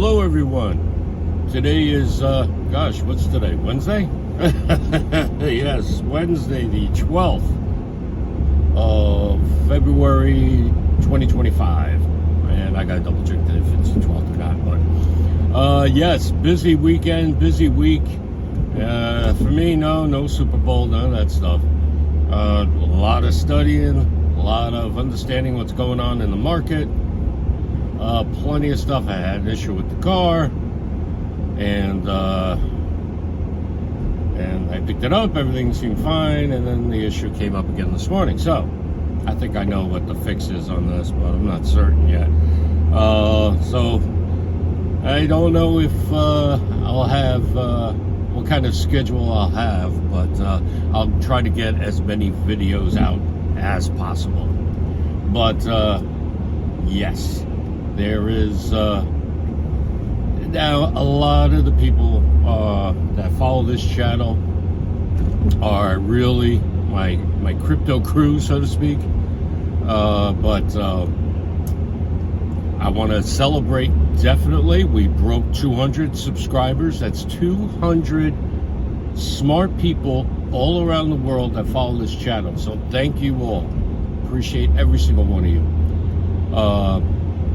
Hello everyone. Today is, what's today? Wednesday? Yes, Wednesday the 12th of February 2025. And I gotta double check that if it's the 12th or not. But, yes, busy weekend, busy week. For me, no Super Bowl, none of that stuff. A lot of studying, a lot of understanding what's going on in the market. Plenty of stuff. I had an issue with the car, and I picked it up. Everything seemed fine, and then the issue came up again this morning. So I think I know what the fix is on this, but I'm not certain yet. So I don't know if I'll have what kind of schedule I'll have, but I'll try to get as many videos out as possible. But yes, there is now a lot of the people that follow this channel are really my crypto crew, so to speak. But I want to celebrate. Definitely, we broke 200 subscribers. That's 200 smart people all around the world that follow this channel. So thank you all. Appreciate every single one of you.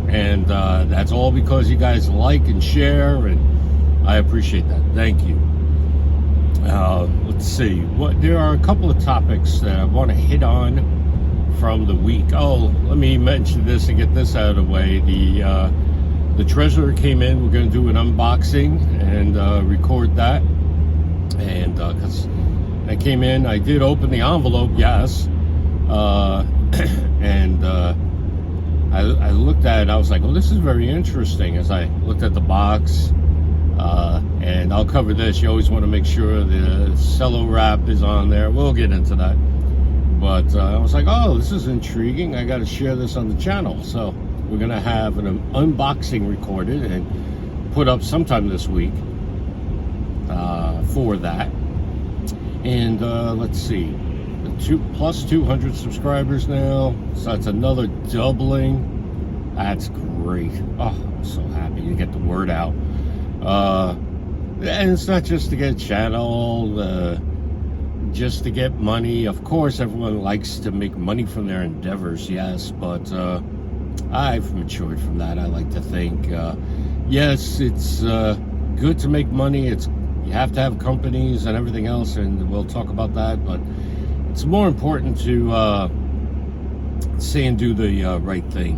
And that's all because you guys like and share, and I appreciate that. Thank you. Let's see. There are a couple of topics that I want to hit on from the week. Oh, let me mention this and get this out of the way. The treasurer came in. We're going to do an unboxing and record that. And because I came in, I did open the envelope, yes. And I looked at it. I was like, well, this is very interesting. As I looked at the box, and I'll cover this. You always want to make sure the cello wrap is on there. We'll get into that. But I was like, oh, this is intriguing. I got to share this on the channel. So we're going to have an unboxing recorded and put up sometime this week for that. And let's see. Plus 200 subscribers now, so that's another doubling. That's great. Oh, I'm so happy to get the word out. And it's not just to get a channel, just to get money. Of course, everyone likes to make money from their endeavors, yes, but I've matured from that. I like to think, yes, it's good to make money. You have to have companies and everything else, and we'll talk about that, but it's more important to say and do the right thing,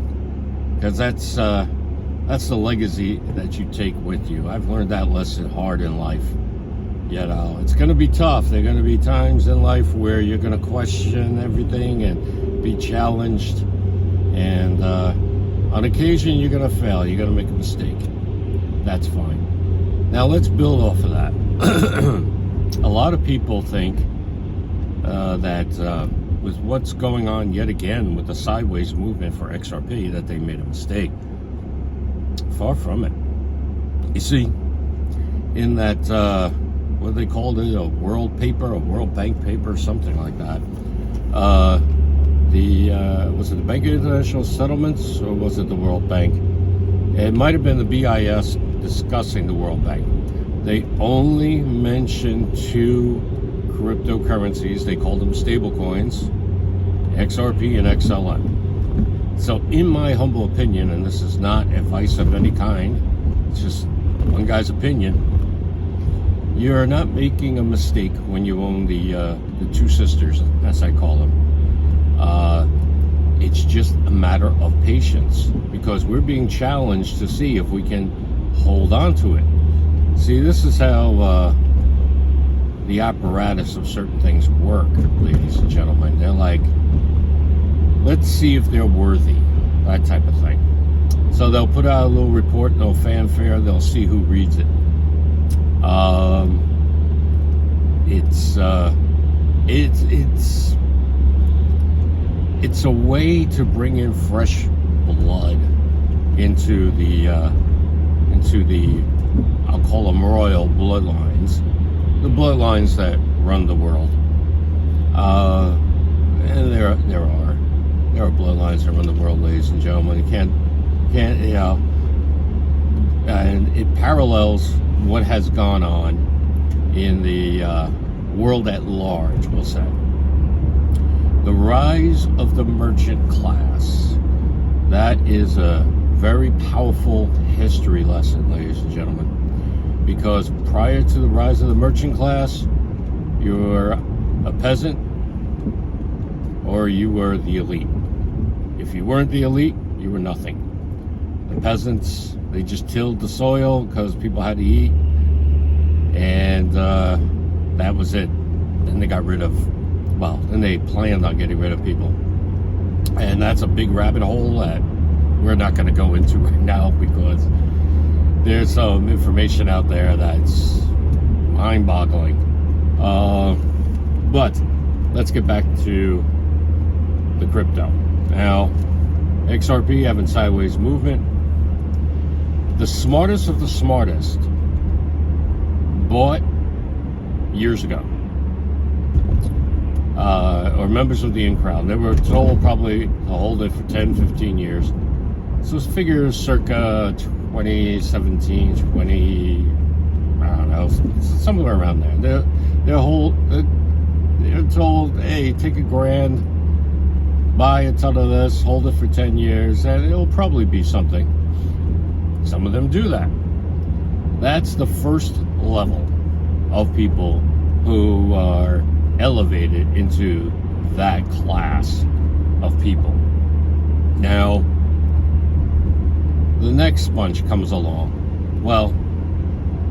because that's the legacy that you take with you. I've learned that lesson hard in life. You know, it's going to be tough. There are going to be times in life where you're going to question everything and be challenged, and on occasion you're going to fail. You're going to make a mistake. That's fine. Now let's build off of that. A lot of people think that with what's going on yet again with the sideways movement for XRP, that they made a mistake. Far from it. You see, in that, what they called it, a world paper, a World Bank paper, something like that. Was it the Bank of International Settlements, or was it the World Bank? It might have been the BIS discussing the World Bank. They only mentioned two cryptocurrencies. They called them stable coins, XRP and XLM. So in my humble opinion, and this is not advice of any kind, it's just one guy's opinion, you're not making a mistake when you own the two sisters, as I call them. It's just a matter of patience, because we're being challenged to see if we can hold on to it. See, this is how the apparatus of certain things work, ladies and gentlemen. They're like, let's see if they're worthy, that type of thing. So they'll put out a little report, no fanfare. They'll see who reads it. It's a way to bring in fresh blood into the I'll call them royal bloodlines, the bloodlines that run the world. And there are bloodlines that run the world, ladies and gentlemen. You can't, you know, and it parallels what has gone on in the world at large, we'll say. The rise of the merchant class. That is a very powerful history lesson, ladies and gentlemen, because prior to the rise of the merchant class, you were a peasant or you were the elite. If you weren't the elite, you were nothing. The peasants, they just tilled the soil because people had to eat, and that was it. Then they got rid of, then they planned on getting rid of people. And that's a big rabbit hole that we're not going to go into right now, because there's some information out there that's mind-boggling. But let's get back to the crypto. Now, XRP having sideways movement. The smartest of the smartest bought years ago, or members of the in crowd. They were told probably to hold it for 10, 15 years. So it's figures circa 2017, 20, I don't know, somewhere around there. They're told, hey, take $1,000, buy a ton of this, hold it for 10 years, and it'll probably be something. Some of them do that. That's the first level of people who are elevated into that class of people. Now, the next bunch comes along. Well,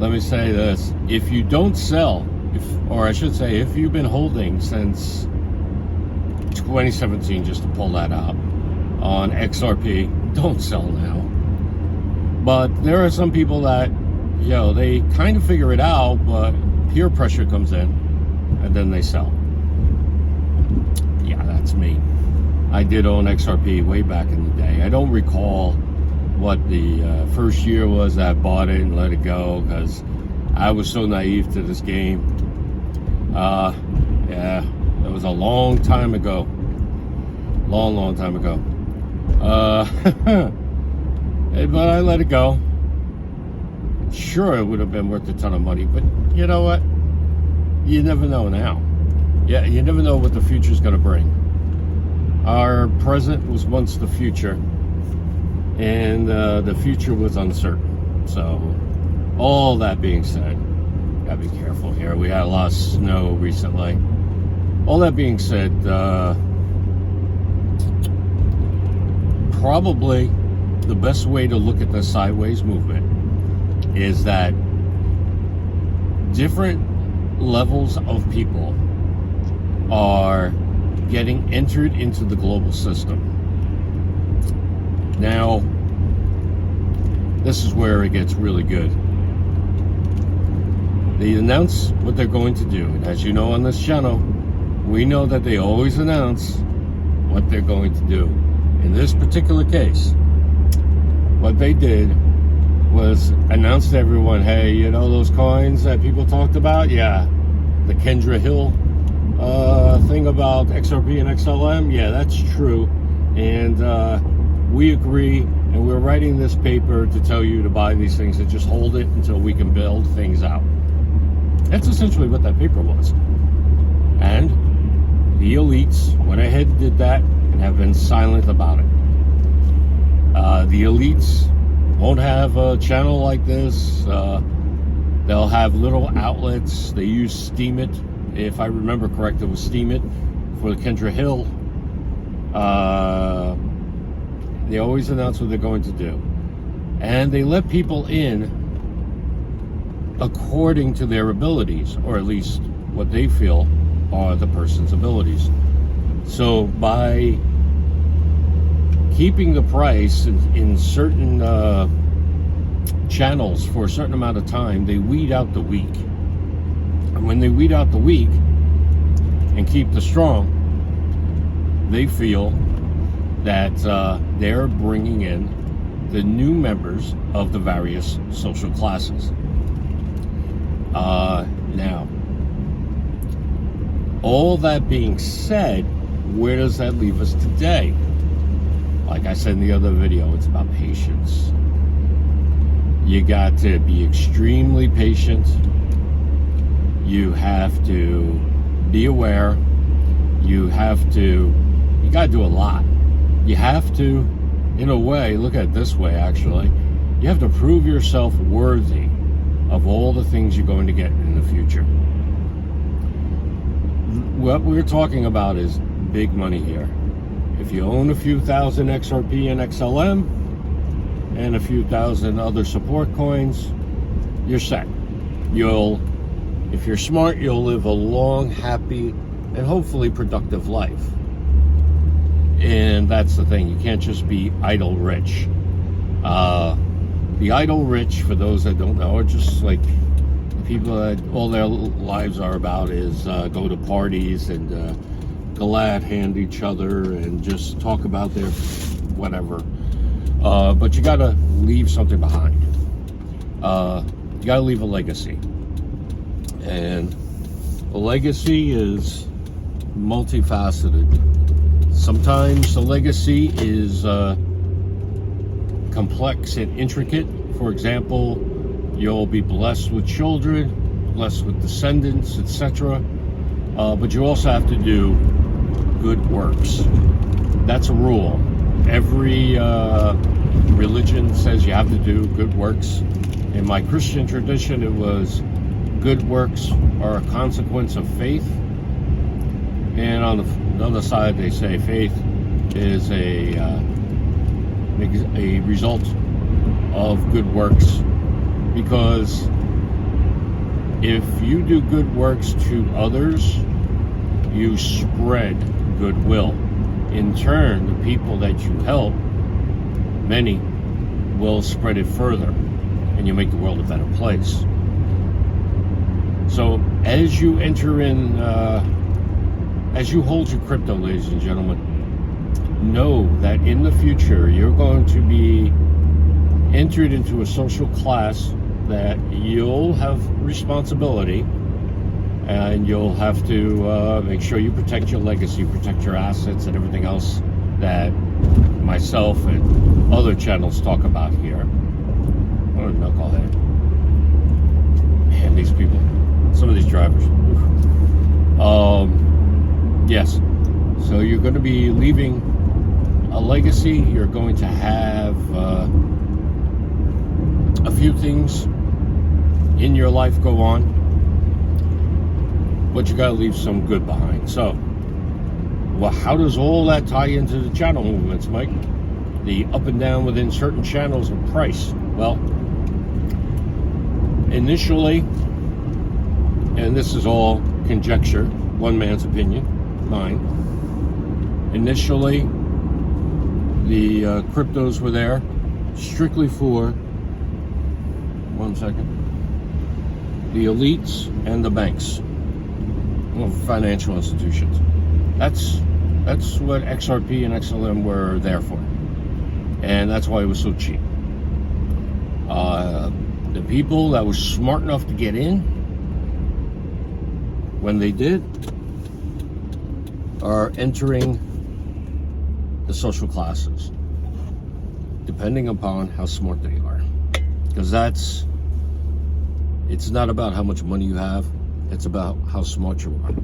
let me say this. If you don't sell, if you've been holding since 2017, just to pull that up, on XRP, don't sell now. But there are some people that, they kind of figure it out, but peer pressure comes in, and then they sell. Yeah, that's me. I did own XRP way back in the day. I don't recall what the first year was that I bought it and let it go, because I was so naive to this game. Yeah, it was a long time ago. Long time ago. But I let it go. Sure, it would have been worth a ton of money, but you know what? You never know now. Yeah, you never know what the future's going to bring. Our present was once the future, and the future was uncertain. So, all that being said, gotta be careful here. We had a lot of snow recently. All that being said, probably the best way to look at the sideways movement is that different levels of people are getting entered into the global system. Now, this is where it gets really good. They announce what they're going to do. And as you know on this channel, we know that they always announce what they're going to do. In this particular case, what they did was announce to everyone, hey, those coins that people talked about? Yeah, the Kendra Hill thing about XRP and XLM? Yeah, that's true. And we agree, and we're writing this paper to tell you to buy these things and just hold it until we can build things out. That's essentially what that paper was. And the elites went ahead and did that and have been silent about it. The elites won't have a channel like this. They'll have little outlets. They use Steemit. If I remember correct, it was Steemit for the Kendra Hill. They always announce what they're going to do. And they let people in according to their abilities, or at least what they feel are the person's abilities. So by keeping the price in certain channels for a certain amount of time, they weed out the weak. And when they weed out the weak and keep the strong, they feel that they're bringing in the new members of the various social classes. Now, all that being said, where does that leave us today? Like I said in the other video, it's about patience. You got to be extremely patient. You have to be aware. You got to do a lot. You have to, in a way, look at it this way actually, you have to prove yourself worthy of all the things you're going to get in the future. What we're talking about is big money here. If you own a few thousand XRP and XLM and a few thousand other support coins, you're set. If you're smart, you'll live a long, happy, and hopefully productive life. And that's the thing. You can't just be idle rich. The idle rich, for those that don't know, are just like people that all their lives are about is go to parties and glad hand each other and just talk about their whatever. But you got to leave something behind. You got to leave a legacy. And a legacy is multifaceted. Sometimes the legacy is complex and intricate. For example, you'll be blessed with children, blessed with descendants, etc. But you also have to do good works. That's a rule. Every religion says you have to do good works. In my Christian tradition, it was good works are a consequence of faith. And on the other side, they say faith is a result of good works. Because if you do good works to others, you spread goodwill. In turn, the people that you help, many, will spread it further, and you make the world a better place. So as you enter in, as you hold your crypto, ladies and gentlemen, know that in the future you're going to be entered into a social class that you'll have responsibility, and you'll have to make sure you protect your legacy, protect your assets, and everything else that myself and other channels talk about here. What a knucklehead. Man, these people, some of these drivers. Yes, so you're going to be leaving a legacy. You're going to have a few things in your life go on, but you got to leave some good behind. So, well, how does all that tie into the channel movements, Mike? The up and down within certain channels of price. Well, initially, and this is all conjecture, one man's opinion, mine. Initially, the cryptos were there strictly for, one second, the elites and the banks, well, financial institutions. That's what XRP and XLM were there for, and that's why it was so cheap. The people that were smart enough to get in, when they did, are entering the social classes, depending upon how smart they are. Because it's not about how much money you have, it's about how smart you are.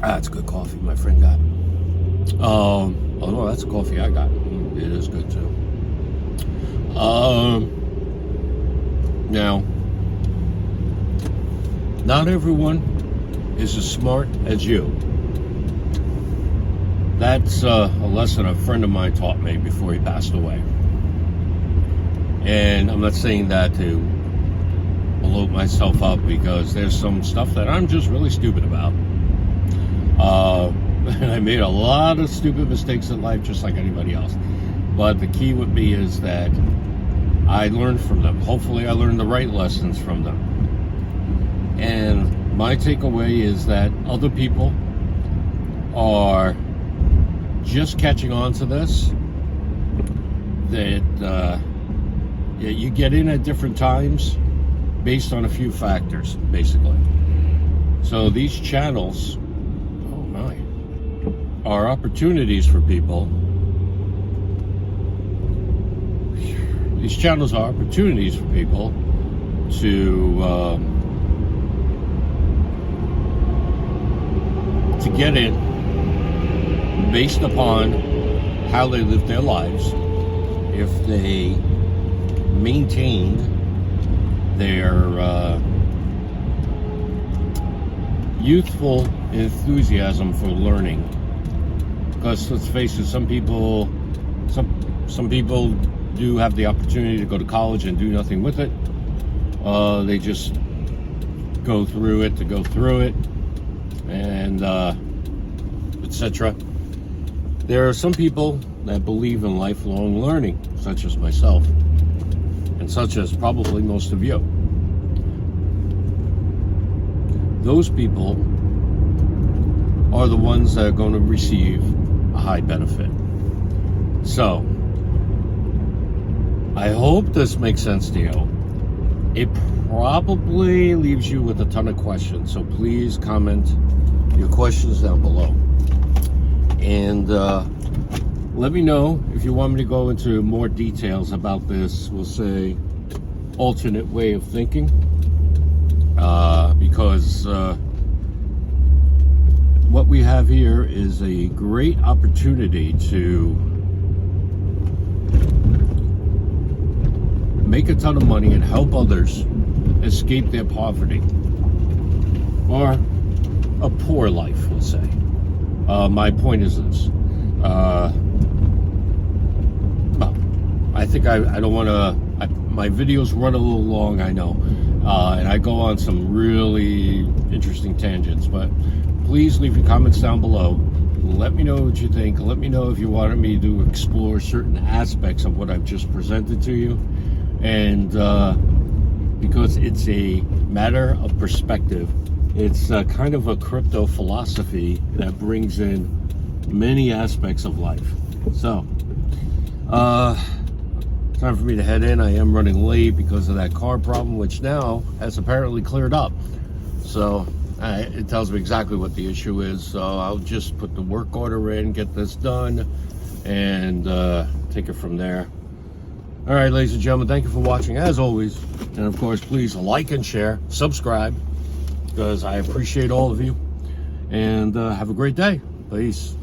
That's good coffee my friend got. Oh no, that's the coffee I got. It is good too. Now, not everyone is as smart as you. That's a lesson a friend of mine taught me before he passed away. And I'm not saying that to blow myself up, because there's some stuff that I'm just really stupid about. And I made a lot of stupid mistakes in life, just like anybody else. But the key with me is that I learned from them. Hopefully I learned the right lessons from them. And my takeaway is that other people are just catching on to this, that you get in at different times based on a few factors, basically. So these channels, oh my, are opportunities for people these channels are opportunities for people to get in based upon how they live their lives. If they maintain their youthful enthusiasm for learning, because let's face it, some people do have the opportunity to go to college and do nothing with it. They just go through it to go through it, and etc. There are some people that believe in lifelong learning, such as myself, and such as probably most of you. Those people are the ones that are going to receive a high benefit. So, I hope this makes sense to you. It probably leaves you with a ton of questions, so please comment your questions down below. And let me know if you want me to go into more details about this, we'll say, alternate way of thinking. Because what we have here is a great opportunity to make a ton of money and help others escape their poverty, or a poor life, we'll say. My point is this. Well, I think I don't want to... my videos run a little long, I know. And I go on some really interesting tangents, but please leave your comments down below. Let me know what you think. Let me know if you wanted me to explore certain aspects of what I've just presented to you. And because it's a matter of perspective, it's kind of a crypto philosophy that brings in many aspects of life. So, time for me to head in. I am running late because of that car problem, which now has apparently cleared up. So it tells me exactly what the issue is. So I'll just put the work order in, get this done, and take it from there. All right, ladies and gentlemen, thank you for watching as always. And of course, please like and share, subscribe, because I appreciate all of you. And have a great day. Peace.